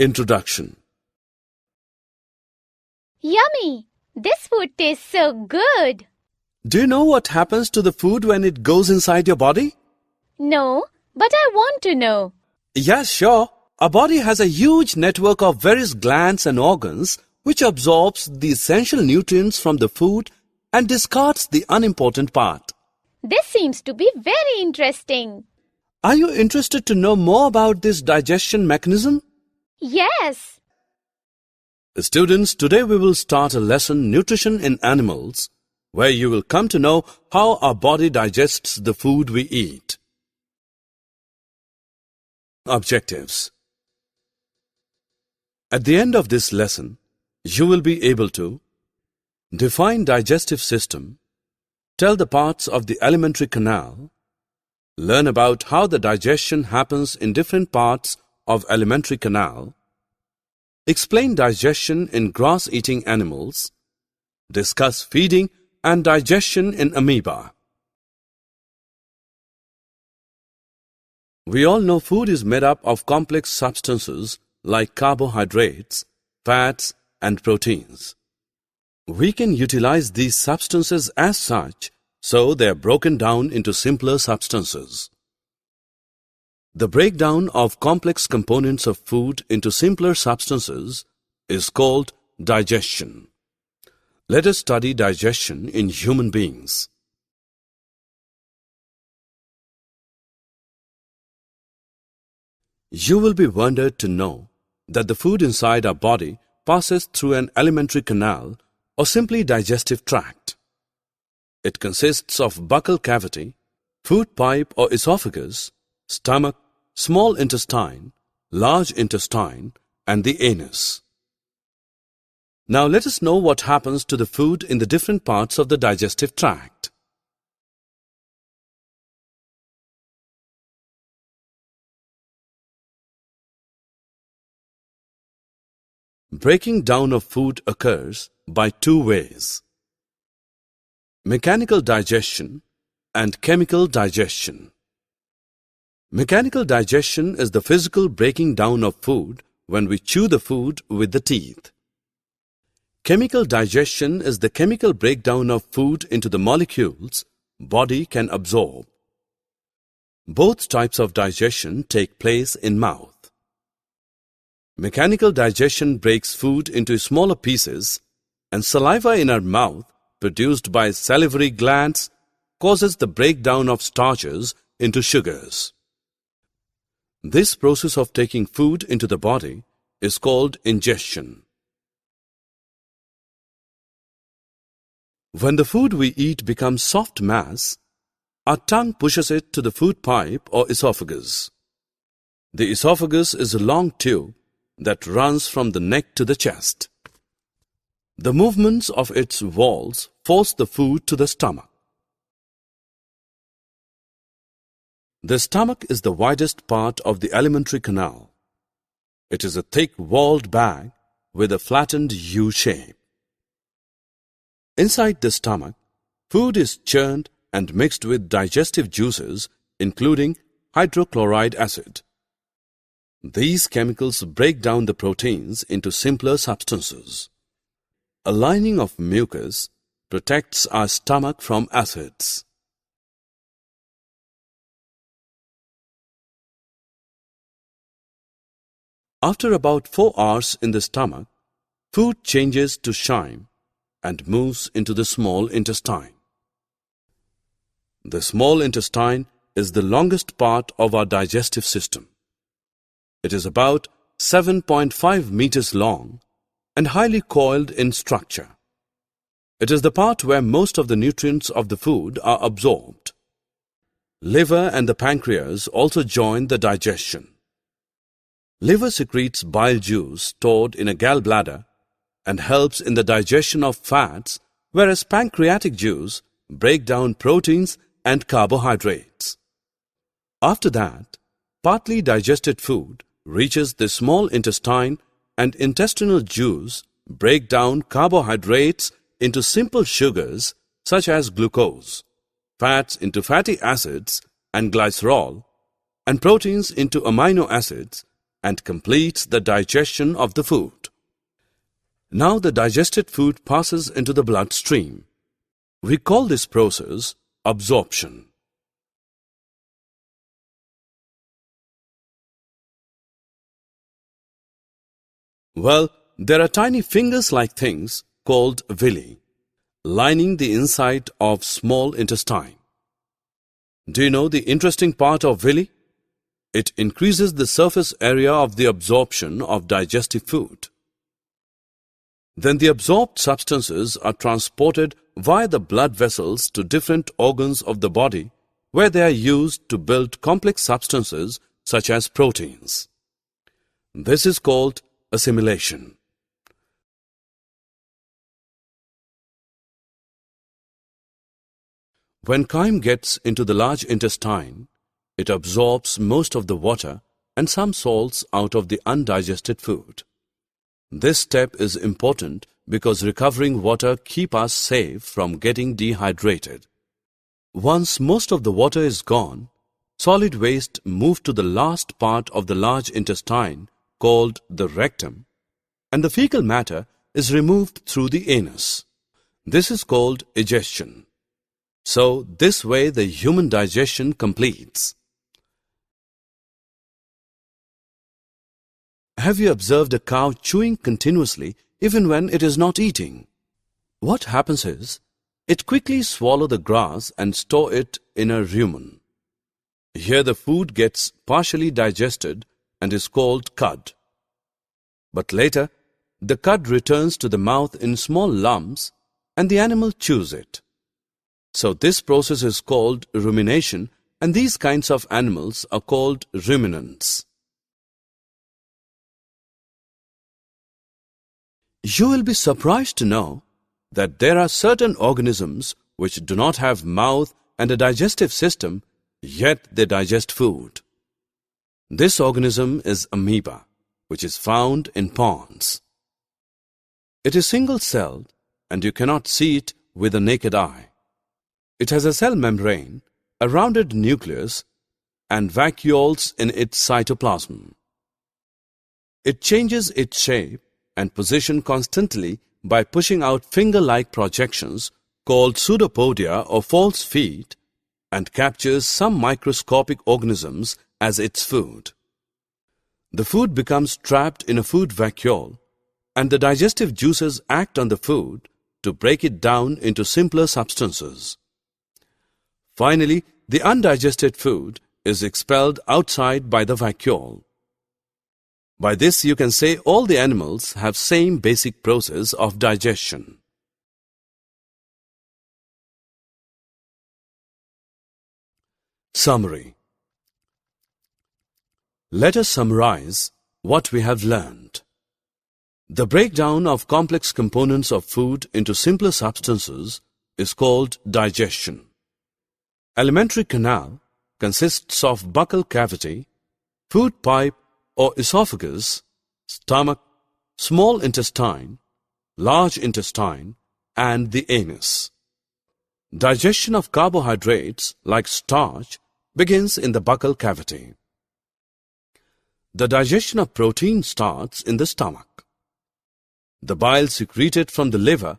Introduction. Yummy! This food tastes so good. Do you know what happens to the food when it goes inside your body? No, but I want to know. Yes, sure. Our body has a huge network of various glands and organs which absorbs the essential nutrients from the food and discards the unimportant part. This seems to be very interesting. Are you interested to know more about this digestion mechanism? Yes. Students, today we will start a lesson, Nutrition in Animals, where you will come to know how our body digests the food we eat. Objectives. At the end of this lesson, you will be able to define digestive system, tell the parts of the alimentary canal, learn about how the digestion happens in different parts of alimentary canal, explain digestion in grass-eating animals, discuss feeding and digestion in amoeba. We all know food is made up of complex substances like carbohydrates, fats, and proteins. We can utilize these substances as such, so they are broken down into simpler substances. The breakdown of complex components of food into simpler substances is called digestion. Let us study digestion in human beings. You will be wondered to know that the food inside our body passes through an alimentary canal or simply digestive tract. It consists of buccal cavity, food pipe or esophagus, stomach, small intestine, large intestine, and the anus. Now let us know what happens to the food in the different parts of the digestive tract. Breaking down of food occurs by two ways: mechanical digestion and chemical digestion. Mechanical digestion is the physical breaking down of food when we chew the food with the teeth. Chemical digestion is the chemical breakdown of food into the molecules body can absorb. Both types of digestion take place in mouth. Mechanical digestion breaks food into smaller pieces, and saliva in our mouth, produced by salivary glands, causes the breakdown of starches into sugars. This process of taking food into the body is called ingestion. When the food we eat becomes soft mass, our tongue pushes it to the food pipe or esophagus. The esophagus is a long tube that runs from the neck to the chest. The movements of its walls force the food to the stomach. The stomach is the widest part of the alimentary canal. It is a thick-walled bag with a flattened U shape. Inside the stomach, food is churned and mixed with digestive juices, including hydrochloric acid. These chemicals break down the proteins into simpler substances. A lining of mucus protects our stomach from acids. After about 4 hours in the stomach, food changes to chyme and moves into the small intestine. The small intestine is the longest part of our digestive system. It is about 7.5 meters long and highly coiled in structure. It is the part where most of the nutrients of the food are absorbed. Liver and the pancreas also join the digestion. Liver secretes bile juice stored in a gallbladder and helps in the digestion of fats, whereas pancreatic juice breaks down proteins and carbohydrates. After that, partly digested food reaches the small intestine, and intestinal juice break down carbohydrates into simple sugars such as glucose, fats into fatty acids and glycerol, and proteins into amino acids and completes the digestion of the food. Now the digested food passes into the bloodstream. We call this process absorption. Well, there are tiny fingers-like things called villi, lining the inside of small intestine. Do you know the interesting part of villi? It increases the surface area of the absorption of digestive food. Then the absorbed substances are transported via the blood vessels to different organs of the body, where they are used to build complex substances such as proteins. This is called assimilation. When chyme gets into the large intestine, it absorbs most of the water and some salts out of the undigested food. This step is important because recovering water keeps us safe from getting dehydrated. Once most of the water is gone, solid waste moves to the last part of the large intestine called the rectum, and the fecal matter is removed through the anus. This is called Egestion. So, this way the human digestion completes. Have you observed a cow chewing continuously even when it is not eating? What happens is, it quickly swallows the grass and stores it in a rumen. Here the food gets partially digested and is called cud. But later, the cud returns to the mouth in small lumps and the animal chews it. So this process is called rumination, and these kinds of animals are called ruminants. You will be surprised to know that there are certain organisms which do not have mouth and a digestive system, yet they digest food. This organism is amoeba, which is found in ponds. It is single-celled and you cannot see it with the naked eye. It has a cell membrane, a rounded nucleus, and vacuoles in its cytoplasm. It changes its shape and position constantly by pushing out finger-like projections called pseudopodia or false feet, and captures some microscopic organisms as its food. The food becomes trapped in a food vacuole, and the digestive juices act on the food to break it down into simpler substances. Finally, the undigested food is expelled outside by the vacuole. By this you can say all the animals have same basic process of digestion. Summary. Let us summarize what we have learned. The breakdown of complex components of food into simpler substances is called digestion. Alimentary canal consists of buccal cavity, food pipe or esophagus, stomach, small intestine, large intestine, and the anus. Digestion of carbohydrates like starch begins in the buccal cavity. The digestion of protein starts in the stomach. The bile secreted from the liver,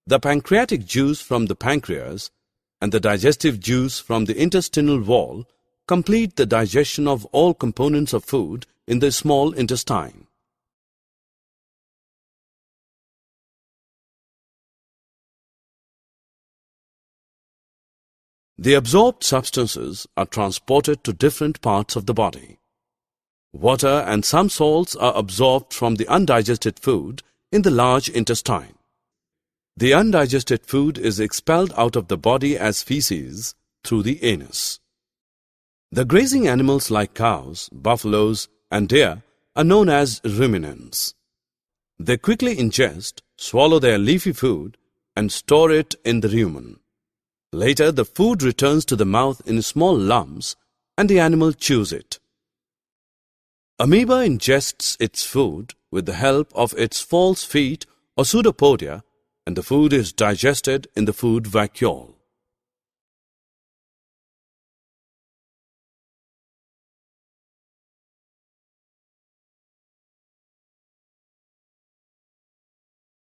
the pancreatic juice from the pancreas, and the digestive juice from the intestinal wall complete the digestion of all components of food in the small intestine. The absorbed substances are transported to different parts of the body. Water and some salts are absorbed from the undigested food in the large intestine. The undigested food is expelled out of the body as feces through the anus. The grazing animals like cows, buffaloes, and deer are known as ruminants. They quickly ingest, swallow their leafy food, and store it in the rumen. Later, the food returns to the mouth in small lumps, and the animal chews it. Amoeba ingests its food with the help of its false feet or pseudopodia, and the food is digested in the food vacuole.